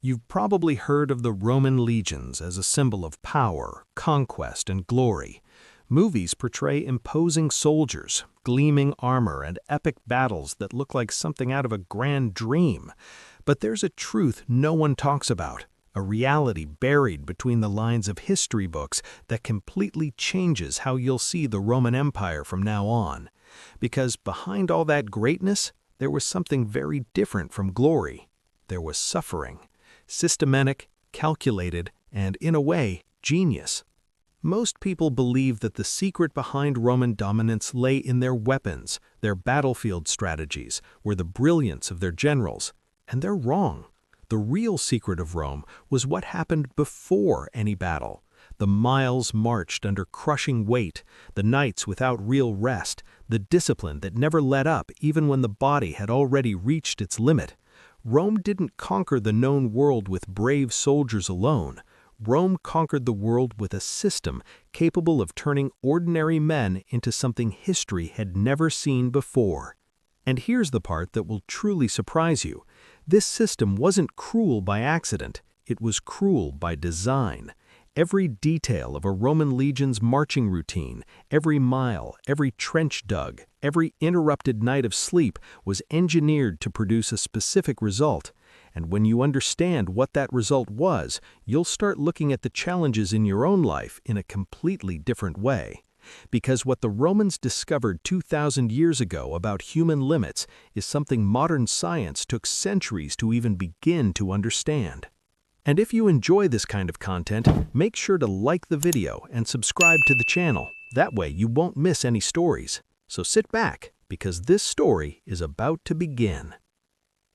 You've probably heard of the Roman legions as a symbol of power, conquest, and glory. Movies portray imposing soldiers, gleaming armor, and epic battles that look like something out of a grand dream. But there's a truth no one talks about, a reality buried between the lines of history books that completely changes how you'll see the Roman Empire from now on. Because behind all that greatness, there was something very different from glory. There was suffering. Systematic, calculated, and, in a way, genius. Most people believe that the secret behind Roman dominance lay in their weapons, their battlefield strategies, or the brilliance of their generals. And they're wrong. The real secret of Rome was what happened before any battle. The miles marched under crushing weight, the nights without real rest, the discipline that never let up even when the body had already reached its limit. Rome didn't conquer the known world with brave soldiers alone. Rome conquered the world with a system capable of turning ordinary men into something history had never seen before. And here's the part that will truly surprise you. This system wasn't cruel by accident, it was cruel by design. Every detail of a Roman legion's marching routine, every mile, every trench dug, every interrupted night of sleep was engineered to produce a specific result. And when you understand what that result was, you'll start looking at the challenges in your own life in a completely different way. Because what the Romans discovered 2,000 years ago about human limits is something modern science took centuries to even begin to understand. And if you enjoy this kind of content, make sure to like the video and subscribe to the channel. That way you won't miss any stories. So sit back, because this story is about to begin.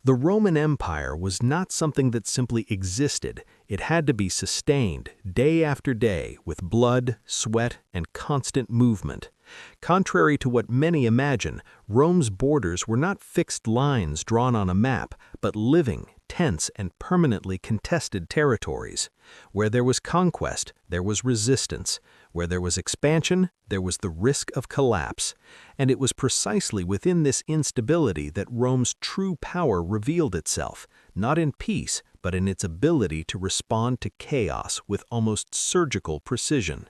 The Roman Empire was not something that simply existed. It had to be sustained, day after day, with blood, sweat, and constant movement. Contrary to what many imagine, Rome's borders were not fixed lines drawn on a map, but living, tense, and permanently contested territories. Where there was conquest, there was resistance. Where there was expansion, there was the risk of collapse. And it was precisely within this instability that Rome's true power revealed itself, not in peace, but in its ability to respond to chaos with almost surgical precision.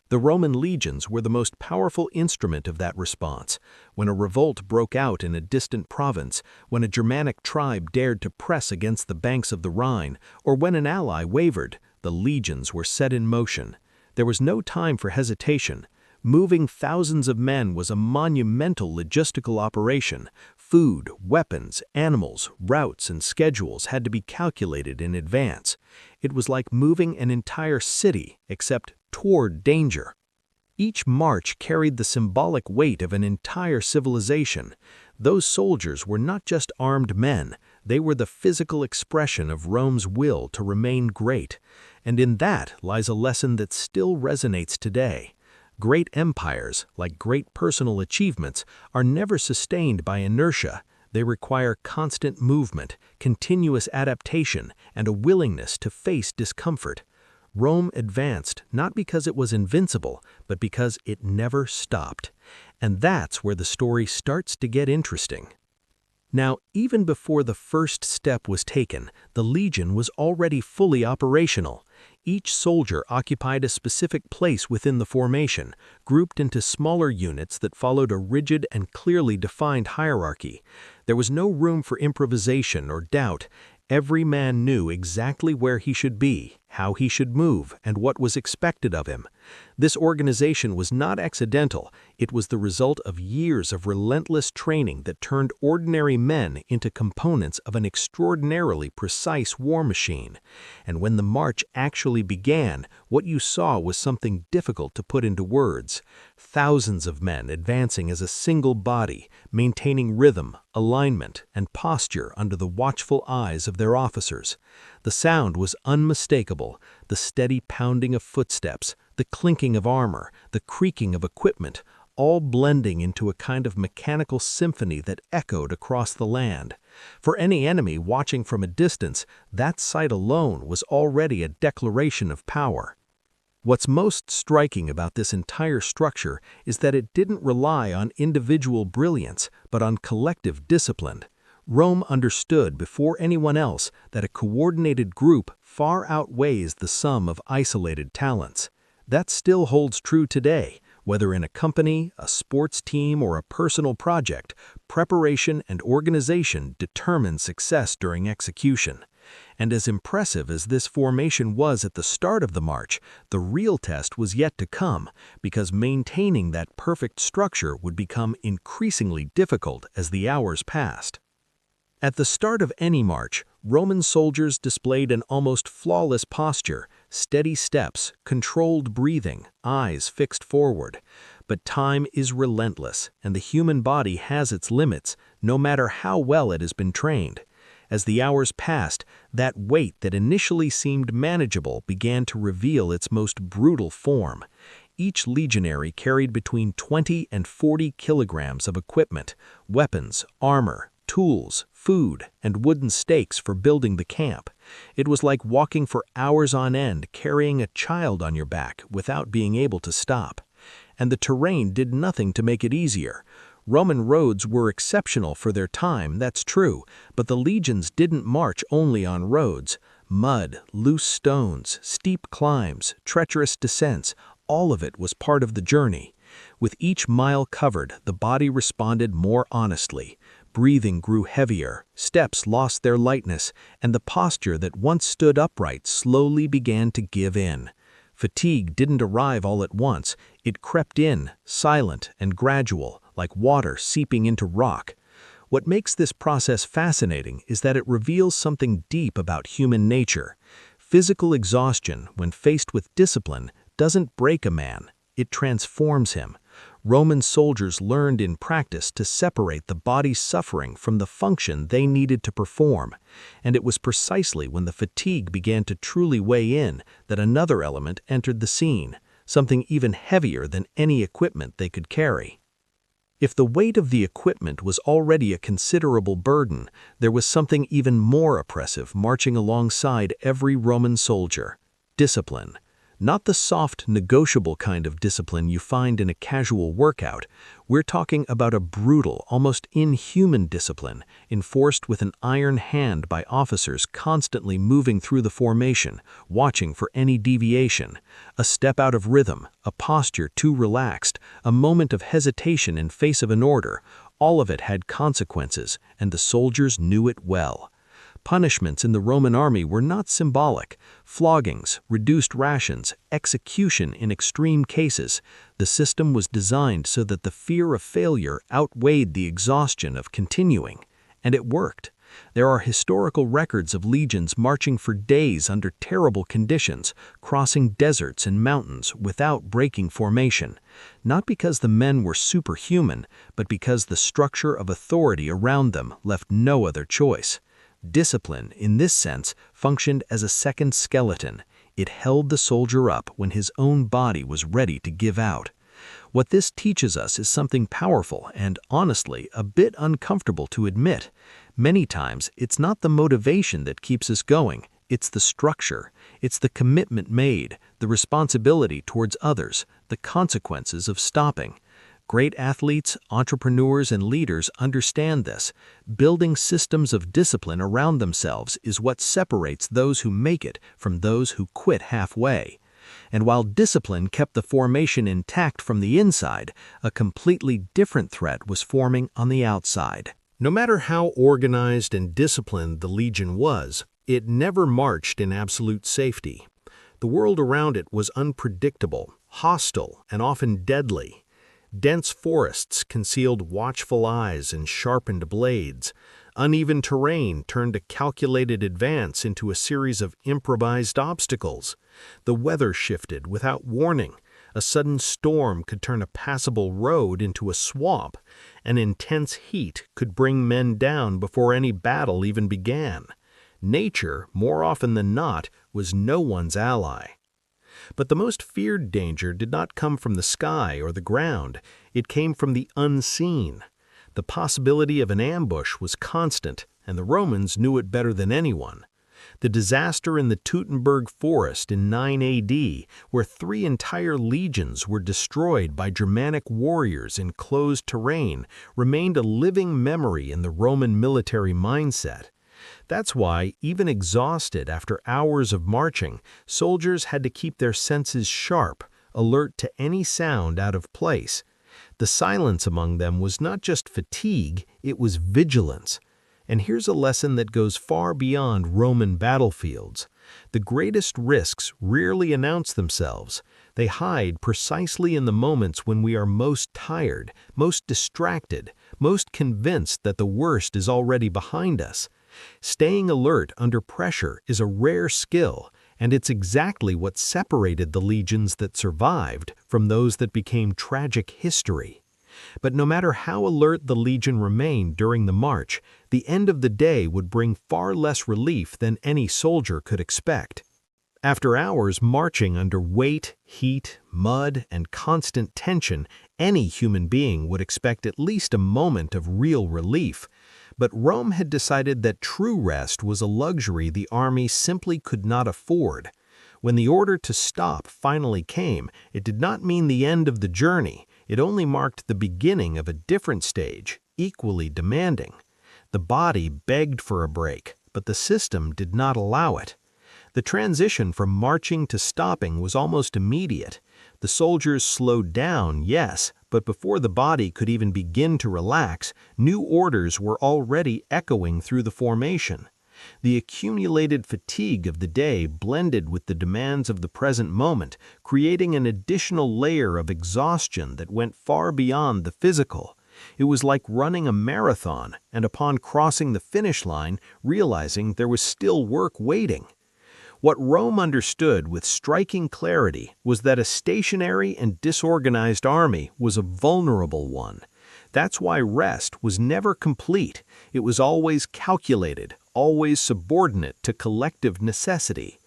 The Roman legions were the most powerful instrument of that response. When a revolt broke out in a distant province, when a Germanic tribe dared to press against the banks of the Rhine, or when an ally wavered, the legions were set in motion. There was no time for hesitation. Moving thousands of men was a monumental logistical operation. Food, weapons, animals, routes, and schedules had to be calculated in advance. It was like moving an entire city, except toward danger. Each march carried the symbolic weight of an entire civilization. Those soldiers were not just armed men, they were the physical expression of Rome's will to remain great. And in that lies a lesson that still resonates today. Great empires, like great personal achievements, are never sustained by inertia. They require constant movement, continuous adaptation, and a willingness to face discomfort. Rome advanced not because it was invincible, but because it never stopped. And that's where the story starts to get interesting. Now, even before the first step was taken, the legion was already fully operational. Each soldier occupied a specific place within the formation, grouped into smaller units that followed a rigid and clearly defined hierarchy. There was no room for improvisation or doubt. Every man knew exactly where he should be, how he should move, and what was expected of him. This organization was not accidental. It was the result of years of relentless training that turned ordinary men into components of an extraordinarily precise war machine. And when the march actually began, what you saw was something difficult to put into words. Thousands of men advancing as a single body, maintaining rhythm, alignment, and posture under the watchful eyes of their officers. The sound was unmistakable, the steady pounding of footsteps, the clinking of armor, the creaking of equipment, all blending into a kind of mechanical symphony that echoed across the land. For any enemy watching from a distance, that sight alone was already a declaration of power. What's most striking about this entire structure is that it didn't rely on individual brilliance, but on collective discipline. Rome understood before anyone else that a coordinated group far outweighs the sum of isolated talents. That still holds true today. Whether in a company, a sports team, or a personal project, preparation and organization determine success during execution. And as impressive as this formation was at the start of the march, the real test was yet to come, because maintaining that perfect structure would become increasingly difficult as the hours passed. At the start of any march, Roman soldiers displayed an almost flawless posture, steady steps, controlled breathing, eyes fixed forward. But time is relentless, and the human body has its limits, no matter how well it has been trained. As the hours passed, that weight that initially seemed manageable began to reveal its most brutal form. Each legionary carried between 20 and 40 kilograms of equipment, weapons, armor, tools, food, and wooden stakes for building the camp. It was like walking for hours on end, carrying a child on your back without being able to stop. And the terrain did nothing to make it easier. Roman roads were exceptional for their time, that's true, but the legions didn't march only on roads. Mud, loose stones, steep climbs, treacherous descents, all of it was part of the journey. With each mile covered, the body responded more honestly. Breathing grew heavier, steps lost their lightness, and the posture that once stood upright slowly began to give in. Fatigue didn't arrive all at once. It crept in, silent and gradual, like water seeping into rock. What makes this process fascinating is that it reveals something deep about human nature. Physical exhaustion, when faced with discipline, doesn't break a man, it transforms him. Roman soldiers learned in practice to separate the body's suffering from the function they needed to perform, and it was precisely when the fatigue began to truly weigh in that another element entered the scene, something even heavier than any equipment they could carry. If the weight of the equipment was already a considerable burden, there was something even more oppressive marching alongside every Roman soldier: discipline. Not the soft, negotiable kind of discipline you find in a casual workout. We're talking about a brutal, almost inhuman discipline, enforced with an iron hand by officers constantly moving through the formation, watching for any deviation. A step out of rhythm, a posture too relaxed, a moment of hesitation in face of an order, all of it had consequences, and the soldiers knew it well. Punishments in the Roman army were not symbolic. Floggings, reduced rations, execution in extreme cases. The system was designed so that the fear of failure outweighed the exhaustion of continuing. And it worked. There are historical records of legions marching for days under terrible conditions, crossing deserts and mountains without breaking formation. Not because the men were superhuman, but because the structure of authority around them left no other choice. Discipline, in this sense, functioned as a second skeleton. It held the soldier up when his own body was ready to give out. What this teaches us is something powerful and, honestly, a bit uncomfortable to admit. Many times, it's not the motivation that keeps us going, it's the structure. It's the commitment made, the responsibility towards others, the consequences of stopping. Great athletes, entrepreneurs, and leaders understand this. Building systems of discipline around themselves is what separates those who make it from those who quit halfway. And while discipline kept the formation intact from the inside, a completely different threat was forming on the outside. No matter how organized and disciplined the legion was, it never marched in absolute safety. The world around it was unpredictable, hostile, and often deadly. Dense forests concealed watchful eyes and sharpened blades. Uneven terrain turned a calculated advance into a series of improvised obstacles. The weather shifted without warning. A sudden storm could turn a passable road into a swamp. An intense heat could bring men down before any battle even began. Nature, more often than not, was no one's ally. But the most feared danger did not come from the sky or the ground. It came from the unseen. The possibility of an ambush was constant, and the Romans knew it better than anyone. The disaster in the Teutoburg forest in 9 AD, where 3 entire legions were destroyed by Germanic warriors in closed terrain, remained a living memory in the Roman military mindset. That's why, even exhausted after hours of marching, soldiers had to keep their senses sharp, alert to any sound out of place. The silence among them was not just fatigue, it was vigilance. And here's a lesson that goes far beyond Roman battlefields. The greatest risks rarely announce themselves. They hide precisely in the moments when we are most tired, most distracted, most convinced that the worst is already behind us. Staying alert under pressure is a rare skill, and it's exactly what separated the legions that survived from those that became tragic history. But no matter how alert the legion remained during the march, the end of the day would bring far less relief than any soldier could expect. After hours marching under weight, heat, mud, and constant tension, any human being would expect at least a moment of real relief. But Rome had decided that true rest was a luxury the army simply could not afford. When the order to stop finally came, it did not mean the end of the journey. It only marked the beginning of a different stage, equally demanding. The body begged for a break, but the system did not allow it. The transition from marching to stopping was almost immediate. The soldiers slowed down, yes, but before the body could even begin to relax, new orders were already echoing through the formation. The accumulated fatigue of the day blended with the demands of the present moment, creating an additional layer of exhaustion that went far beyond the physical. It was like running a marathon, and upon crossing the finish line, realizing there was still work waiting. What Rome understood with striking clarity was that a stationary and disorganized army was a vulnerable one. That's why rest was never complete. It was always calculated, always subordinate to collective necessity.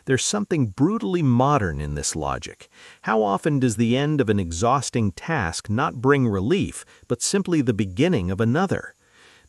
There's something brutally modern in this logic. How often does the end of an exhausting task not bring relief, but simply the beginning of another?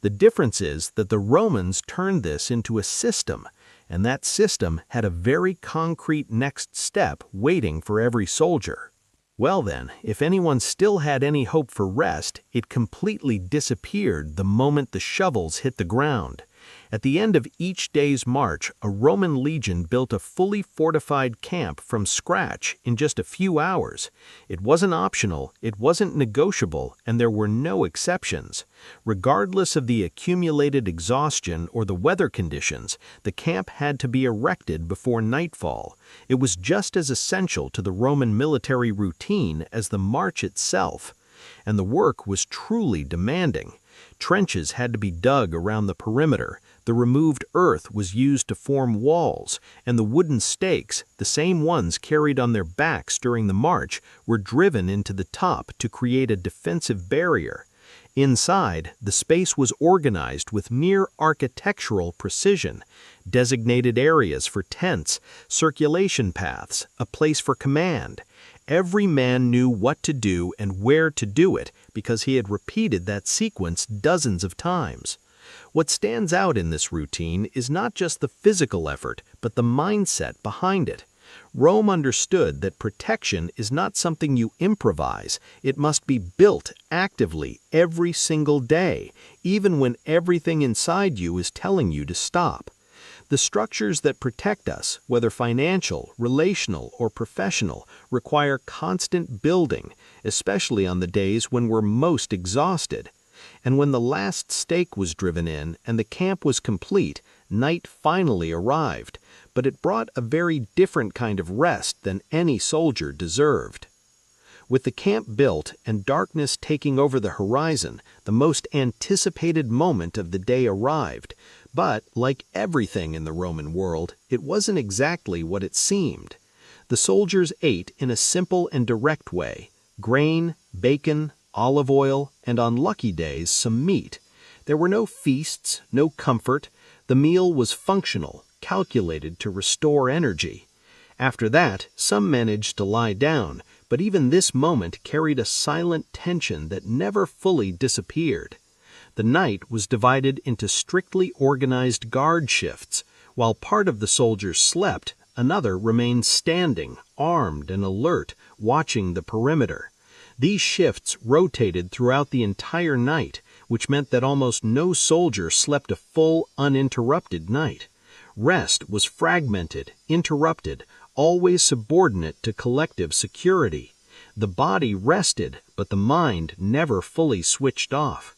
The difference is that the Romans turned this into a system, and that system had a very concrete next step waiting for every soldier. Well then, if anyone still had any hope for rest, it completely disappeared the moment the shovels hit the ground. At the end of each day's march, a Roman legion built a fully fortified camp from scratch in just a few hours. It wasn't optional, it wasn't negotiable, and there were no exceptions. Regardless of the accumulated exhaustion or the weather conditions, the camp had to be erected before nightfall. It was just as essential to the Roman military routine as the march itself. And the work was truly demanding. Trenches had to be dug around the perimeter, the removed earth was used to form walls, and the wooden stakes, the same ones carried on their backs during the march, were driven into the top to create a defensive barrier. Inside, the space was organized with near architectural precision, designated areas for tents, circulation paths, a place for command. Every man knew what to do and where to do it because he had repeated that sequence dozens of times. What stands out in this routine is not just the physical effort, but the mindset behind it. Rome understood that protection is not something you improvise, it must be built actively every single day, even when everything inside you is telling you to stop. The structures that protect us, whether financial, relational, or professional, require constant building, especially on the days when we're most exhausted. And when the last stake was driven in and the camp was complete, night finally arrived, but it brought a very different kind of rest than any soldier deserved. With the camp built and darkness taking over the horizon, the most anticipated moment of the day arrived. But, like everything in the Roman world, it wasn't exactly what it seemed. The soldiers ate in a simple and direct way: grain, bacon, olive oil, and on lucky days, some meat. There were no feasts, no comfort. The meal was functional, calculated to restore energy. After that, some managed to lie down, but even this moment carried a silent tension that never fully disappeared. The night was divided into strictly organized guard shifts. While part of the soldiers slept, another remained standing, armed and alert, watching the perimeter. These shifts rotated throughout the entire night, which meant that almost no soldier slept a full, uninterrupted night. Rest was fragmented, interrupted, always subordinate to collective security. The body rested, but the mind never fully switched off.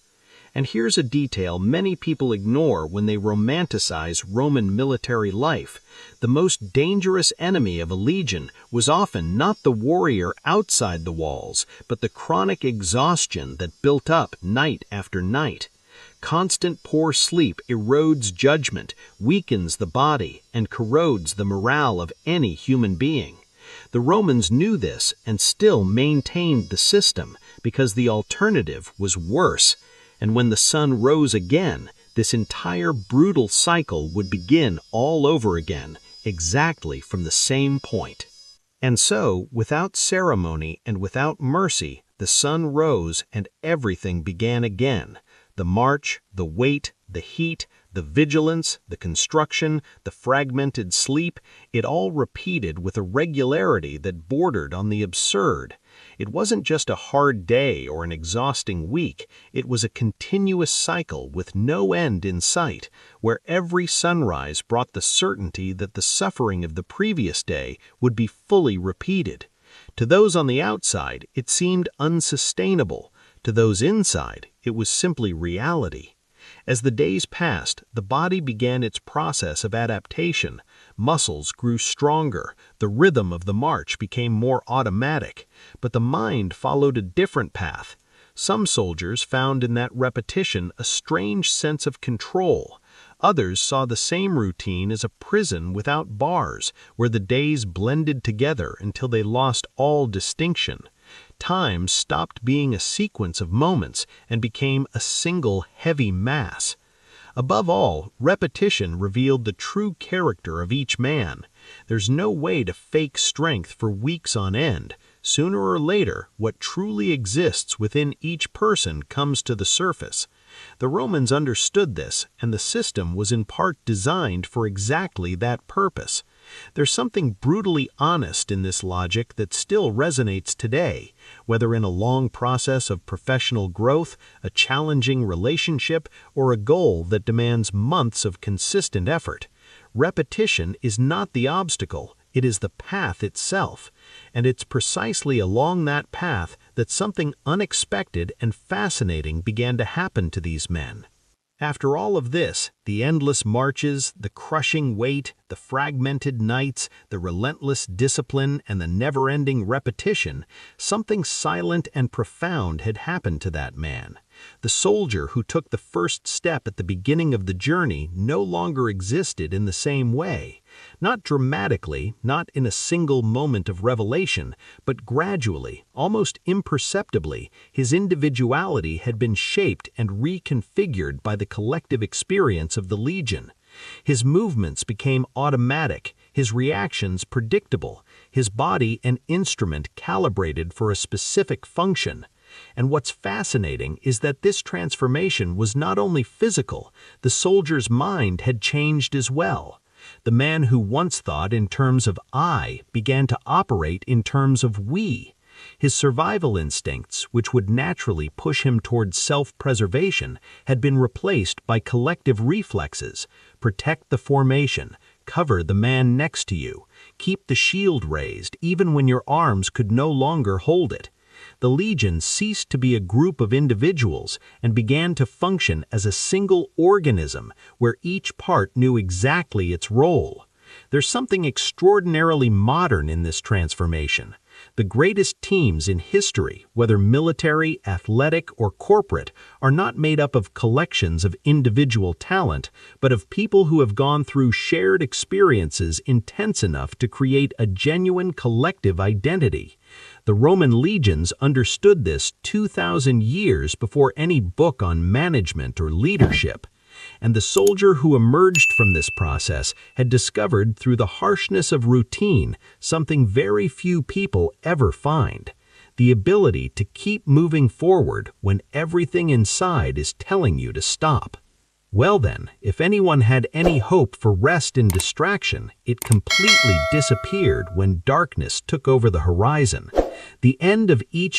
And here's a detail many people ignore when they romanticize Roman military life. The most dangerous enemy of a legion was often not the warrior outside the walls, but the chronic exhaustion that built up night after night. Constant poor sleep erodes judgment, weakens the body, and corrodes the morale of any human being. The Romans knew this and still maintained the system because the alternative was worse. And when the sun rose again, this entire brutal cycle would begin all over again, exactly from the same point. And so, without ceremony and without mercy, the sun rose and everything began again. The march, the wait, the heat, the vigilance, the construction, the fragmented sleep, it all repeated with a regularity that bordered on the absurd. It wasn't just a hard day or an exhausting week, it was a continuous cycle with no end in sight, where every sunrise brought the certainty that the suffering of the previous day would be fully repeated. To those on the outside, it seemed unsustainable. To those inside, it was simply reality. As the days passed, the body began its process of adaptation. Muscles grew stronger, the rhythm of the march became more automatic, but the mind followed a different path. Some soldiers found in that repetition a strange sense of control. Others saw the same routine as a prison without bars, where the days blended together until they lost all distinction. Time stopped being a sequence of moments and became a single heavy mass. Above all, repetition revealed the true character of each man. There's no way to fake strength for weeks on end. Sooner or later, what truly exists within each person comes to the surface. The Romans understood this, and the system was in part designed for exactly that purpose. There's something brutally honest in this logic that still resonates today, whether in a long process of professional growth, a challenging relationship, or a goal that demands months of consistent effort. Repetition is not the obstacle, it is the path itself, and it's precisely along that path that something unexpected and fascinating began to happen to these men. After all of this, the endless marches, the crushing weight, the fragmented nights, the relentless discipline, and the never-ending repetition, something silent and profound had happened to that man. The soldier who took the first step at the beginning of the journey no longer existed in the same way. Not dramatically, not in a single moment of revelation, but gradually, almost imperceptibly, his individuality had been shaped and reconfigured by the collective experience of the legion. His movements became automatic, his reactions predictable, his body an instrument calibrated for a specific function. And what's fascinating is that this transformation was not only physical, the soldier's mind had changed as well. The man who once thought in terms of I began to operate in terms of we. His survival instincts, which would naturally push him towards self-preservation, had been replaced by collective reflexes. Protect the formation, cover the man next to you, keep the shield raised even when your arms could no longer hold it. The legion ceased to be a group of individuals and began to function as a single organism where each part knew exactly its role. There's something extraordinarily modern in this transformation. The greatest teams in history, whether military, athletic, or corporate, are not made up of collections of individual talent, but of people who have gone through shared experiences intense enough to create a genuine collective identity. The Roman legions understood this 2,000 years before any book on management or leadership. And the soldier who emerged from this process had discovered through the harshness of routine something very few people ever find: the ability to keep moving forward when everything inside is telling you to stop. Well then, if anyone had any hope for rest in distraction, it completely disappeared when darkness took over the horizon. The end of each